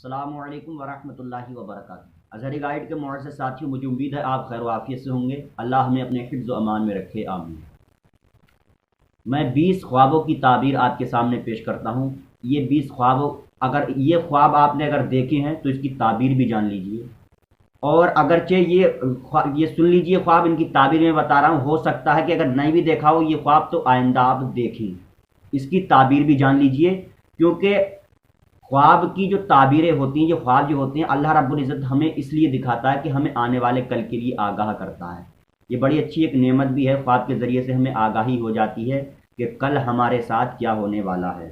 السلام علیکم ورحمۃ اللہ وبرکاتہ۔ اظہری گائیڈ کے معزز ساتھیوں، مجھے امید ہے آپ خیر و عافیت سے ہوں گے۔ اللہ ہمیں اپنے حفظ و امان میں رکھے، آمین۔ میں 20 خوابوں کی تعبیر آپ کے سامنے پیش کرتا ہوں۔ یہ 20 خواب، اگر یہ خواب آپ نے دیکھے ہیں تو اس کی تعبیر بھی جان لیجئے، اور اگرچہ یہ سن لیجئے خواب، ان کی تعبیر میں بتا رہا ہوں، ہو سکتا ہے کہ اگر نہیں بھی دیکھا ہو یہ خواب تو آئندہ آپ دیکھیں، اس کی تعبیر بھی جان لیجئے، کیونکہ خواب کی جو تعبیریں ہوتی ہیں، یہ خواب جو ہوتے ہیں، اللہ رب العزت ہمیں اس لیے دکھاتا ہے کہ ہمیں آنے والے کل کے لیے آگاہ کرتا ہے۔ یہ بڑی اچھی ایک نعمت بھی ہے، خواب کے ذریعے سے ہمیں آگاہی ہو جاتی ہے کہ کل ہمارے ساتھ کیا ہونے والا ہے۔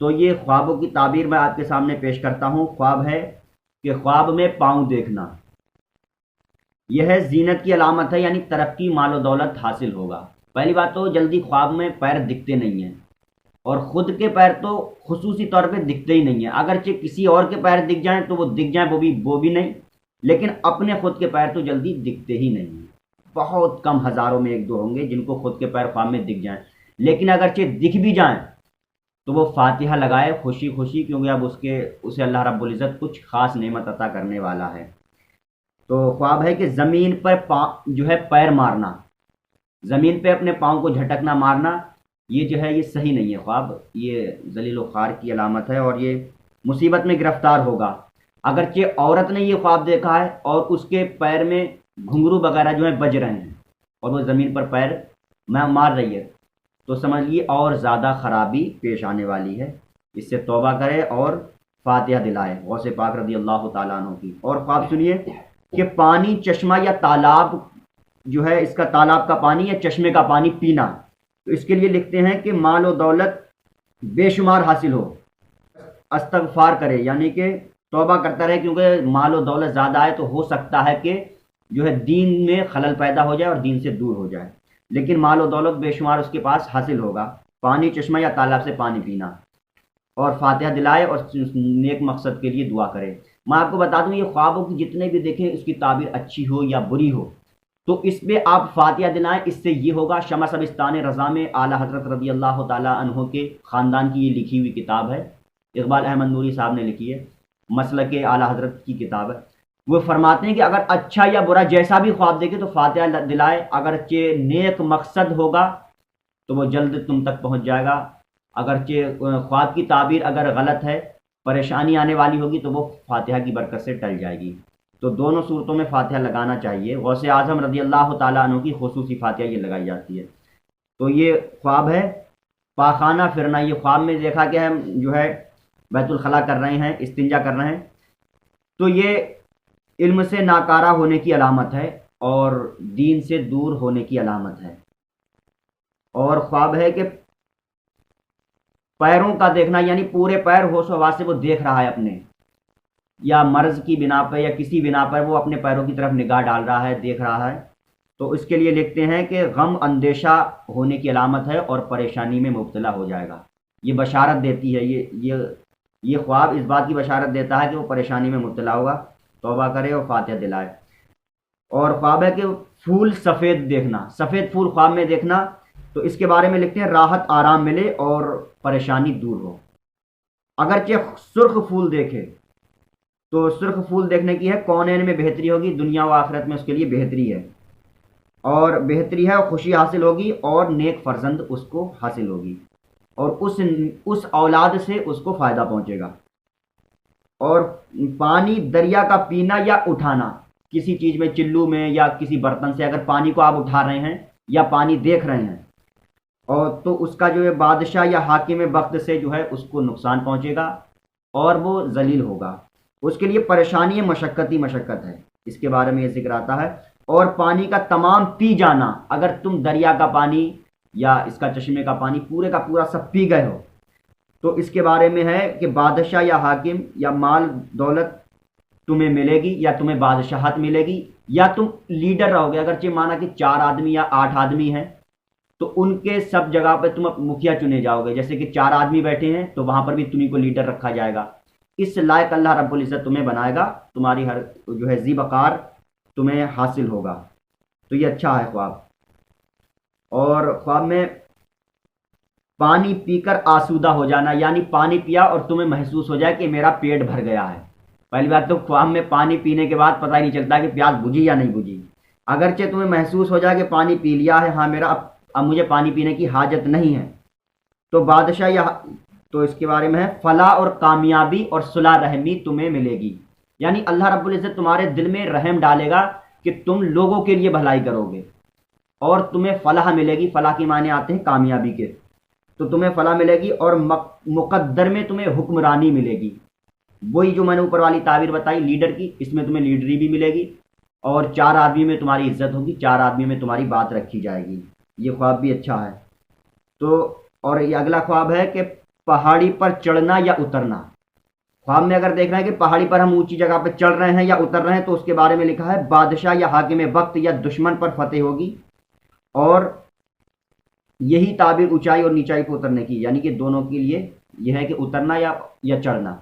تو یہ خوابوں کی تعبیر میں آپ کے سامنے پیش کرتا ہوں۔ خواب ہے کہ خواب میں پاؤں دیکھنا، یہ ہے زینت کی علامت ہے، یعنی ترقی، مال و دولت حاصل ہوگا۔ پہلی بات تو جلدی خواب میں پیر دکھتے نہیں ہیں، اور خود کے پیر تو خصوصی طور پہ دکھتے ہی نہیں ہیں۔ اگرچہ کسی اور کے پیر دکھ جائیں تو وہ دکھ جائیں، وہ بھی نہیں، لیکن اپنے خود کے پیر تو جلدی دکھتے ہی نہیں ہیں۔ بہت کم، ہزاروں میں ایک دو ہوں گے جن کو خود کے پیر خواب میں دکھ جائیں، لیکن اگرچہ دکھ بھی جائیں تو وہ فاتحہ لگائے خوشی خوشی، کیونکہ اب اسے اللہ رب العزت کچھ خاص نعمت عطا کرنے والا ہے۔ تو خواب ہے کہ زمین پر جو ہے پیر مارنا، زمین پہ اپنے پاؤں کو جھٹکنا، مارنا، یہ جو ہے یہ صحیح نہیں ہے خواب، یہ ذلیل و خوار کی علامت ہے، اور یہ مصیبت میں گرفتار ہوگا۔ اگرچہ عورت نے یہ خواب دیکھا ہے اور اس کے پیر میں گھنگرو وغیرہ جو ہے بج رہے ہیں، اور وہ زمین پر پیر مار رہی ہے، تو سمجھ لیے اور زیادہ خرابی پیش آنے والی ہے۔ اس سے توبہ کرے اور فاتحہ دلائے غوث پاک رضی اللہ تعالیٰ عنہ کی۔ اور خواب سنیے کہ پانی، چشمہ یا تالاب جو ہے، اس کا تالاب کا پانی یا چشمے کا پانی پینا، تو اس کے لیے لکھتے ہیں کہ مال و دولت بے شمار حاصل ہو، استغفار کرے، یعنی کہ توبہ کرتا رہے، کیونکہ مال و دولت زیادہ آئے تو ہو سکتا ہے کہ جو ہے دین میں خلل پیدا ہو جائے اور دین سے دور ہو جائے، لیکن مال و دولت بے شمار اس کے پاس حاصل ہوگا۔ پانی، چشمہ یا تالاب سے پانی پینا، اور فاتحہ دلائے اور نیک مقصد کے لیے دعا کرے۔ میں آپ کو بتا دوں، یہ خوابوں کی جتنے بھی دیکھیں، اس کی تعبیر اچھی ہو یا بری ہو، تو اس پہ آپ فاتحہ دلائیں، اس سے یہ ہوگا۔ شمع سبستان رضا میں اعلیٰ حضرت رضی اللہ تعالیٰ عنہ کے خاندان کی یہ لکھی ہوئی کتاب ہے، اقبال احمد نوری صاحب نے لکھی ہے، مسلک اعلیٰ حضرت کی کتاب ہے۔ وہ فرماتے ہیں کہ اگر اچھا یا برا جیسا بھی خواب دیکھے تو فاتحہ دلائے، اگرچہ نیک مقصد ہوگا تو وہ جلد تم تک پہنچ جائے گا، اگرچہ خواب کی تعبیر اگر غلط ہے، پریشانی آنے والی ہوگی، تو وہ فاتحہ کی برکت سے ٹل جائے گی۔ تو دونوں صورتوں میں فاتحہ لگانا چاہیے۔ غوث اعظم رضی اللہ تعالیٰ عنہ کی خصوصی فاتحہ یہ لگائی جاتی ہے۔ تو یہ خواب ہے پاخانہ پھرنا، یہ خواب میں دیکھا کہ ہم جو ہے بیت الخلاء کر رہے ہیں، استنجا کر رہے ہیں، تو یہ علم سے ناکارہ ہونے کی علامت ہے اور دین سے دور ہونے کی علامت ہے۔ اور خواب ہے کہ پیروں کا دیکھنا، یعنی پورے پیر ہوش و حواس سے وہ دیکھ رہا ہے اپنے، یا مرض کی بنا پر یا کسی بنا پر وہ اپنے پیروں کی طرف نگاہ ڈال رہا ہے، دیکھ رہا ہے، تو اس کے لیے لکھتے ہیں کہ غم اندیشہ ہونے کی علامت ہے اور پریشانی میں مبتلا ہو جائے گا۔ یہ بشارت دیتی ہے، یہ خواب اس بات کی بشارت دیتا ہے کہ وہ پریشانی میں مبتلا ہوگا، توبہ کرے اور فاتحہ دلائے۔ اور خواب ہے کہ پھول سفید دیکھنا، سفید پھول خواب میں دیکھنا، تو اس کے بارے میں لکھتے ہیں راحت، آرام ملے اور پریشانی دور ہو۔ اگرچہ سرخ پھول دیکھے تو سرخ پھول دیکھنے کی ہے، کونین میں بہتری ہوگی، دنیا و آخرت میں اس کے لیے بہتری ہے، اور بہتری ہے، خوشی حاصل ہوگی، اور نیک فرزند اس کو حاصل ہوگی، اور اس اولاد سے اس کو فائدہ پہنچے گا۔ اور پانی دریا کا پینا یا اٹھانا، کسی چیز میں، چلو میں یا کسی برتن سے اگر پانی کو آپ اٹھا رہے ہیں یا پانی دیکھ رہے ہیں، اور تو اس کا جو ہے بادشاہ یا حاکم وقت سے جو ہے اس کو نقصان پہنچے گا اور وہ ذلیل ہوگا، اس کے لیے پریشانی مشقت ہی مشقت ہے، اس کے بارے میں یہ ذکر آتا ہے۔ اور پانی کا تمام پی جانا، اگر تم دریا کا پانی یا اس کا چشمے کا پانی پورے کا پورا سب پی گئے ہو، تو اس کے بارے میں ہے کہ بادشاہ یا حاکم یا مال دولت تمہیں ملے گی، یا تمہیں بادشاہت ملے گی، یا تم لیڈر رہو گے۔ اگرچہ مانا کہ 4 آدمی یا 8 آدمی ہیں تو ان کے سب جگہ پہ تم مکھیا چنے جاؤ گے، جیسے کہ 4 آدمی بیٹھے ہیں تو وہاں پر بھی تمہیں کو لیڈر رکھا جائے گا۔ اس لائق اللہ رب العزت تمہیں بنائے گا، تمہاری ہر جو ہے ذی وقار تمہیں حاصل ہوگا۔ تو یہ اچھا ہے خواب۔ اور خواب میں پانی پی کر آسودہ ہو جانا، یعنی پانی پیا اور تمہیں محسوس ہو جائے کہ میرا پیٹ بھر گیا ہے۔ پہلی بات تو خواب میں پانی پینے کے بعد پتہ ہی نہیں چلتا کہ پیاس بجھی یا نہیں بجھی، اگرچہ تمہیں محسوس ہو جائے کہ پانی پی لیا ہے، ہاں میرا اب مجھے پانی پینے کی حاجت نہیں ہے، تو بادشاہ یا تو اس کے بارے میں ہے فلاح اور کامیابی اور صلح رحمی تمہیں ملے گی، یعنی اللہ رب العزت تمہارے دل میں رحم ڈالے گا کہ تم لوگوں کے لیے بھلائی کرو گے اور تمہیں فلاح ملے گی۔ فلاح کے معنی آتے ہیں کامیابی کے، تو تمہیں فلاح ملے گی اور مقدر میں تمہیں حکمرانی ملے گی، وہی جو میں نے اوپر والی تعبیر بتائی لیڈر کی، اس میں تمہیں لیڈری بھی ملے گی، اور 4 آدمی میں تمہاری عزت ہوگی، 4 آدمی میں تمہاری بات رکھی جائے گی۔ یہ خواب بھی اچھا ہے۔ تو اور یہ اگلا خواب ہے کہ پہاڑی پر چڑھنا یا اترنا۔ خواب میں اگر دیکھ رہے ہیں کہ پہاڑی پر ہم اونچی جگہ پہ چڑھ رہے ہیں یا اتر رہے ہیں، تو اس کے بارے میں لکھا ہے بادشاہ یا حاکم وقت یا دشمن پر فتح ہوگی، اور یہی تعبیر اونچائی اور نیچائی پہ اترنے کی، یعنی کہ دونوں کے لیے یہ ہے کہ اترنا یا چڑھنا۔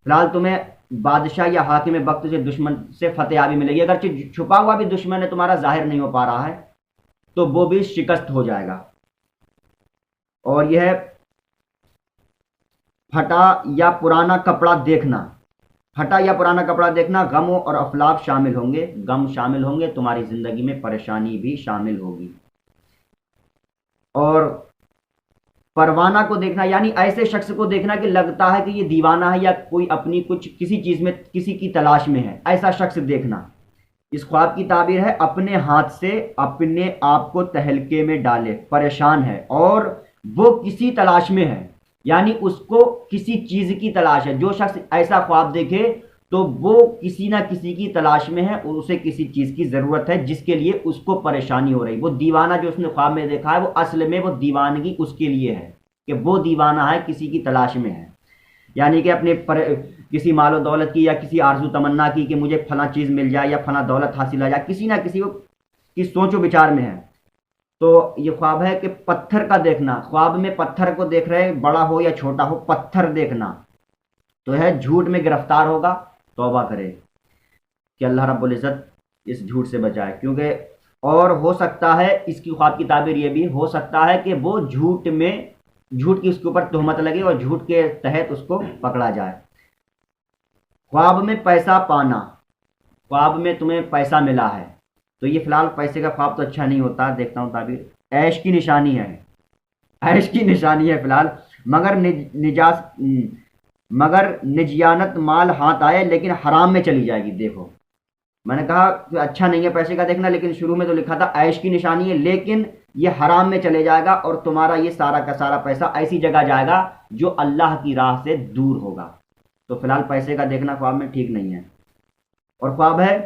فی الحال تمہیں بادشاہ یا حاکم وقت سے دشمن سے فتح یابی ملے گی، اگرچہ چھپا ہوا بھی دشمن ہے تمہارا ظاہر نہیں ہو پا رہا ہے تو وہ بھی شکست ہو جائے گا۔ اور یہ ہے پھٹا یا پرانا کپڑا دیکھنا۔ پھٹا یا پرانا کپڑا دیکھنا، غم اور افلاق شامل ہوں گے، غم شامل ہوں گے، تمہاری زندگی میں پریشانی بھی شامل ہوگی۔ اور پروانہ کو دیکھنا، یعنی ایسے شخص کو دیکھنا کہ لگتا ہے کہ یہ دیوانہ ہے یا کوئی اپنی کسی چیز میں کسی کی تلاش میں ہے، ایسا شخص دیکھنا۔ اس خواب کی تعبیر ہے اپنے ہاتھ سے اپنے آپ کو تہلکے میں ڈالے، پریشان ہے اور وہ کسی تلاش میں ہے، یعنی اس کو کسی چیز کی تلاش ہے۔ جو شخص ایسا خواب دیکھے تو وہ کسی نہ کسی کی تلاش میں ہے، اسے کسی چیز کی ضرورت ہے جس کے لیے اس کو پریشانی ہو رہی۔ وہ دیوانہ جو اس نے خواب میں دیکھا ہے وہ اصل میں وہ دیوانگی اس کے لیے ہے کہ وہ دیوانہ ہے، کسی کی تلاش میں ہے، یعنی کہ اپنے کسی مال و دولت کی یا کسی آرزو تمنا کی کہ مجھے فلاں چیز مل جائے یا فلاں دولت حاصل ہو جائے، کسی نہ کسی کی سوچ و بچار میں ہے۔ تو یہ خواب ہے کہ پتھر کا دیکھنا۔ خواب میں پتھر کو دیکھ رہے، بڑا ہو یا چھوٹا ہو، پتھر دیکھنا تو ہے جھوٹ میں گرفتار ہوگا، توبہ کرے کہ اللہ رب العزت اس جھوٹ سے بچائے، کیونکہ اور ہو سکتا ہے اس کی خواب کی تعبیر یہ بھی ہو سکتا ہے کہ وہ جھوٹ کی اس کے اوپر تہمت لگے اور جھوٹ کے تحت اس کو پکڑا جائے۔ خواب میں پیسہ پانا۔ خواب میں تمہیں پیسہ ملا ہے، تو یہ فی الحال پیسے کا خواب تو اچھا نہیں ہوتا، دیکھتا ہوں تعبیر عیش کی نشانی ہے، عیش کی نشانی ہے فی الحال، مگر نجیانت مال ہاتھ آئے لیکن حرام میں چلی جائے گی۔ دیکھو میں نے کہا کہ اچھا نہیں ہے پیسے کا دیکھنا، لیکن شروع میں تو لکھا تھا عیش کی نشانی ہے، لیکن یہ حرام میں چلے جائے گا اور تمہارا یہ سارا کا سارا پیسہ ایسی جگہ جائے گا جو اللہ کی راہ سے دور ہوگا۔ تو فی الحال پیسے کا دیکھنا خواب میں ٹھیک نہیں ہے۔ اور خواب ہے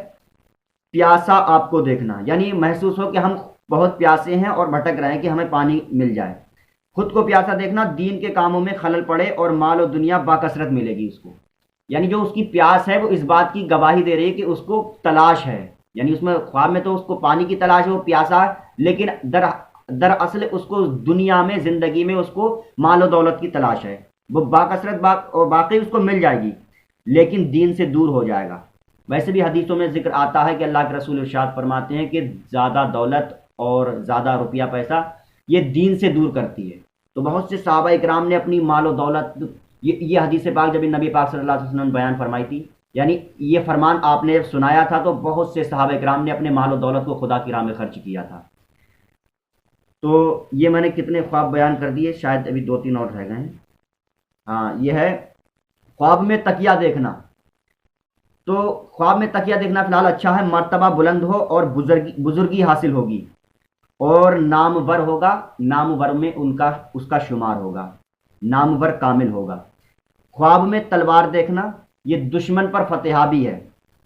پیاسا آپ کو دیکھنا، یعنی محسوس ہو کہ ہم بہت پیاسے ہیں اور بھٹک رہے ہیں کہ ہمیں پانی مل جائے۔ خود کو پیاسا دیکھنا، دین کے کاموں میں خلل پڑے اور مال و دنیا باکثرت ملے گی اس کو، یعنی جو اس کی پیاس ہے وہ اس بات کی گواہی دے رہی ہے کہ اس کو تلاش ہے، یعنی اس میں خواب میں تو اس کو پانی کی تلاش ہے، وہ پیاسا ہے، لیکن دراصل اس کو دنیا میں زندگی میں اس کو مال و دولت کی تلاش ہے، وہ باکثرت اور باقی اس کو مل جائے گی لیکن دین سے دور ہو جائے گا۔ ویسے بھی حدیثوں میں ذکر آتا ہے کہ اللہ کے رسول ارشاد فرماتے ہیں کہ زیادہ دولت اور زیادہ روپیہ پیسہ یہ دین سے دور کرتی ہے۔ تو بہت سے صحابہ اکرام نے اپنی مال و دولت، یہ حدیث پاک جب نبی پاک صلی اللہ علیہ وسلم نے بیان فرمائی تھی، یعنی یہ فرمان آپ نے سنایا تھا تو بہت سے صحابہ اکرام نے اپنے مال و دولت کو خدا کی راہ میں خرچ کیا تھا۔ تو یہ میں نے کتنے خواب بیان کر دیے، شاید ابھی 2-3 اور رہ گئے ہیں۔ ہاں یہ ہے خواب میں تکیہ دیکھنا۔ تو خواب میں تکیہ دیکھنا فی الحال اچھا ہے، مرتبہ بلند ہو اور بزرگی حاصل ہوگی اور نامور ہوگا، نامور میں اس کا شمار ہوگا، نامور کامل ہوگا۔ خواب میں تلوار دیکھنا، یہ دشمن پر فتح بھی ہے،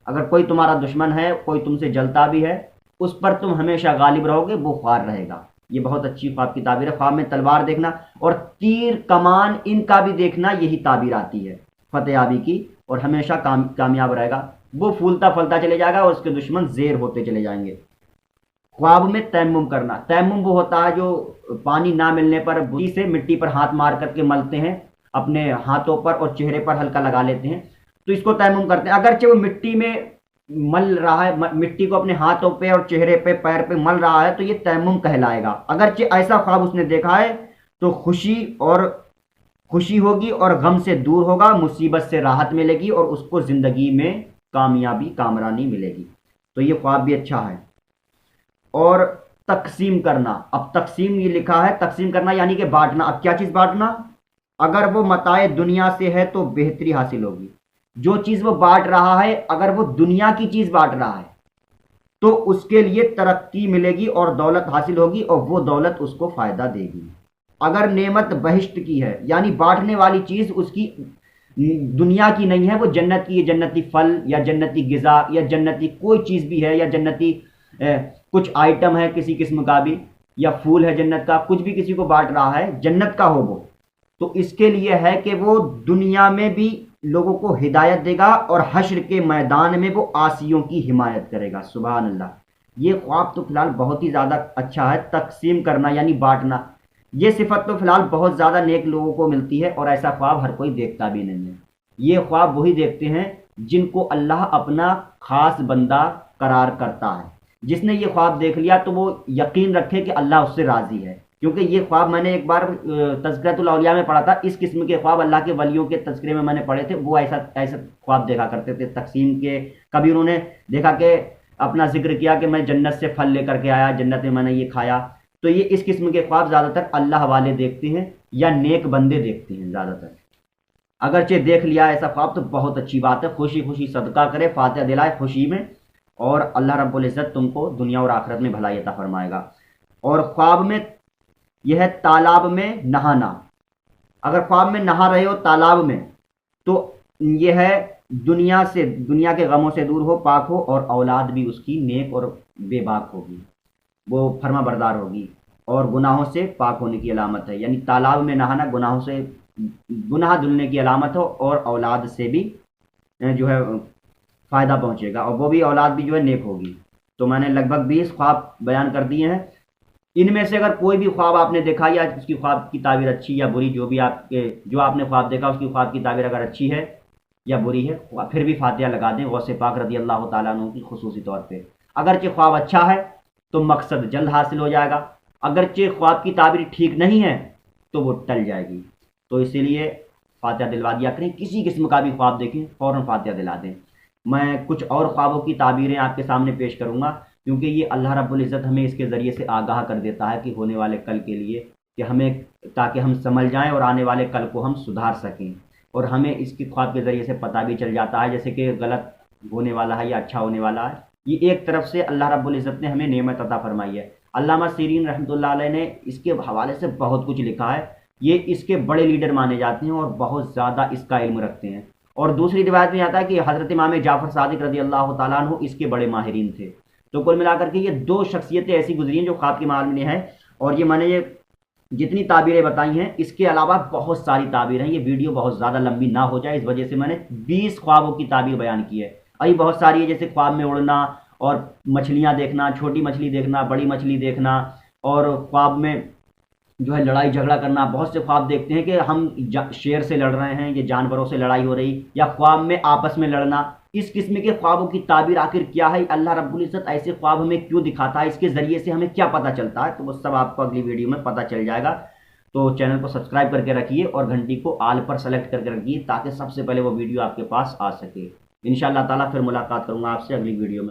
اگر کوئی تمہارا دشمن ہے، کوئی تم سے جلتا بھی ہے، اس پر تم ہمیشہ غالب رہو گے، وہ خوار رہے گا۔ یہ بہت اچھی خواب کی تعبیر ہے۔ خواب میں تلوار دیکھنا اور تیر کمان ان کا بھی دیکھنا، یہی تعبیر آتی ہے فتح یابی کی، اور ہمیشہ کامیاب رہے گا، وہ پھولتا پھلتا چلے جائے گا اور اس کے دشمن زیر ہوتے چلے جائیں گے۔ خواب میں تیمم کرنا، تیمم وہ ہوتا ہے جو پانی نہ ملنے پر بوٹی سے مٹی پر ہاتھ مار کر کے ملتے ہیں، اپنے ہاتھوں پر اور چہرے پر ہلکا لگا لیتے ہیں، تو اس کو تیمم کرتے ہیں۔ اگرچہ وہ مٹی میں مل رہا ہے، مٹی کو اپنے ہاتھوں پہ اور چہرے پہ پیر پہ مل رہا ہے، تو یہ تیمم کہلائے گا۔ اگرچہ ایسا خواب اس نے دیکھا ہے تو خوشی ہوگی اور غم سے دور ہوگا، مصیبت سے راحت ملے گی اور اس کو زندگی میں کامیابی کامرانی ملے گی۔ تو یہ خواب بھی اچھا ہے۔ اور تقسیم کرنا، اب تقسیم یہ لکھا ہے، تقسیم کرنا یعنی کہ بانٹنا۔ اب کیا چیز بانٹنا؟ اگر وہ متاع دنیا سے ہے تو بہتری حاصل ہوگی۔ جو چیز وہ بانٹ رہا ہے اگر وہ دنیا کی چیز بانٹ رہا ہے تو اس کے لیے ترقی ملے گی اور دولت حاصل ہوگی اور وہ دولت اس کو فائدہ دے گی۔ اگر نعمت بہشت کی ہے یعنی بانٹنے والی چیز اس کی دنیا کی نہیں ہے، وہ جنت کی، جنتی پھل یا جنتی غذا یا جنتی کوئی چیز بھی ہے، یا جنتی کچھ آئٹم ہے کسی قسم کا بھی، یا پھول ہے جنت کا، کچھ بھی کسی کو بانٹ رہا ہے جنت کا ہو وہ، تو اس کے لیے ہے کہ وہ دنیا میں بھی لوگوں کو ہدایت دے گا اور حشر کے میدان میں وہ عاصیوں کی حمایت کرے گا۔ سبحان اللہ۔ یہ خواب تو فی الحال بہت ہی زیادہ اچھا ہے، تقسیم کرنا یعنی بانٹنا۔ یہ صفت تو فی الحال بہت زیادہ نیک لوگوں کو ملتی ہے اور ایسا خواب ہر کوئی دیکھتا بھی نہیں ہے۔ یہ خواب وہی دیکھتے ہیں جن کو اللہ اپنا خاص بندہ قرار کرتا ہے۔ جس نے یہ خواب دیکھ لیا تو وہ یقین رکھے کہ اللہ اس سے راضی ہے، کیونکہ یہ خواب میں نے ایک بار تذکرۃ الاولیاء میں پڑھا تھا۔ اس قسم کے خواب اللہ کے ولیوں کے تذکرے میں نے پڑھے تھے، وہ ایسا خواب دیکھا کرتے تھے تقسیم کے۔ کبھی انہوں نے دیکھا کہ اپنا ذکر کیا کہ میں جنت سے پھل لے کر کے آیا، جنت میں نے یہ کھایا۔ تو یہ اس قسم کے خواب زیادہ تر اللہ والے دیکھتے ہیں یا نیک بندے دیکھتے ہیں زیادہ تر۔ اگرچہ دیکھ لیا ایسا خواب تو بہت اچھی بات ہے، خوشی خوشی صدقہ کرے، فاتحہ دلائے خوشی میں، اور اللہ رب العزت تم کو دنیا اور آخرت میں بھلائی عطا فرمائے گا۔ اور خواب میں یہ ہے تالاب میں نہانا۔ اگر خواب میں نہا رہے ہو تالاب میں تو یہ ہے دنیا کے غموں سے دور ہو، پاک ہو، اور اولاد بھی اس کی نیک اور بے باک ہوگی، وہ فرما بردار ہوگی، اور گناہوں سے پاک ہونے کی علامت ہے۔ یعنی تالاب میں نہانا گناہ دھلنے کی علامت ہو، اور اولاد سے بھی جو ہے فائدہ پہنچے گا، اور وہ بھی اولاد بھی جو ہے نیک ہوگی۔ تو میں نے لگ بھگ 20 خواب بیان کر دیے ہیں۔ ان میں سے اگر کوئی بھی خواب آپ نے دیکھا یا اس کی خواب کی تعبیر اچھی یا بری، جو آپ نے خواب دیکھا اس کی خواب کی تعبیر اگر اچھی ہے یا بری ہے، پھر بھی فاتحہ لگا دیں غوث پاک رضی اللہ تعالیٰ عنہ کی خصوصی طور پہ۔ اگرچہ خواب اچھا ہے تو مقصد جلد حاصل ہو جائے گا، اگرچہ خواب کی تعبیر ٹھیک نہیں ہے تو وہ ٹل جائے گی۔ تو اسی لیے فاتحہ دلوا دیا کریں، کسی قسم کا بھی خواب دیکھیں فوراً فاتحہ دلا دیں۔ میں کچھ اور خوابوں کی تعبیریں آپ کے سامنے پیش کروں گا، کیونکہ یہ اللہ رب العزت ہمیں اس کے ذریعے سے آگاہ کر دیتا ہے کہ ہونے والے کل کے لیے، کہ ہمیں تاکہ ہم سمجھ جائیں اور آنے والے کل کو ہم سدھار سکیں، اور ہمیں اس کی خواب کے ذریعے سے پتہ بھی چل جاتا ہے جیسے کہ غلط ہونے والا ہے یا اچھا ہونے والا ہے۔ یہ ایک طرف سے اللہ رب العزت نے ہمیں نعمت عطا فرمائی ہے۔ علامہ سیرین رحمۃ اللہ علیہ نے اس کے حوالے سے بہت کچھ لکھا ہے، یہ اس کے بڑے لیڈر مانے جاتے ہیں اور بہت زیادہ اس کا علم رکھتے ہیں۔ اور دوسری روایت میں آتا ہے کہ حضرت امام جعفر صادق رضی اللہ تعالیٰ عنہ اس کے بڑے ماہرین تھے۔ تو کل ملا کر کے یہ دو شخصیتیں ایسی گزری ہیں جو خواب کے معاملے میں ہیں، اور یہ میں نے یہ جتنی تعبیریں بتائی ہیں اس کے علاوہ بہت ساری تعبیر ہیں۔ یہ ویڈیو بہت زیادہ لمبی نہ ہو جائے اس وجہ سے میں نے 20 خوابوں کی تعبیر بیان کی ہے۔ ابھی بہت ساری ہے، جیسے خواب میں اڑنا اور مچھلیاں دیکھنا، چھوٹی مچھلی دیکھنا، بڑی مچھلی دیکھنا، اور خواب میں جو ہے لڑائی جھگڑا کرنا۔ بہت سے خواب دیکھتے ہیں کہ ہم شیر سے لڑ رہے ہیں، یہ جانوروں سے لڑائی ہو رہی، یا خواب میں آپس میں لڑنا۔ اس قسم کے خوابوں کی تعبیر آخر کیا ہے، اللہ رب العزت ایسے خواب ہمیں کیوں دکھاتا ہے، اس کے ذریعے سے ہمیں کیا پتہ چلتا ہے، تو وہ سب آپ کو اگلی ویڈیو میں پتہ چل جائے گا۔ تو چینل کو سبسکرائب کر کے رکھیے اور گھنٹی کو آل پر سلیکٹ کر کے رکھیے تاکہ سب سے پہلے وہ ویڈیو آپ کے پاس آ سکے۔ انشاءاللہ تعالیٰ پھر ملاقات کروں گا آپ سے اگلی ویڈیو میں۔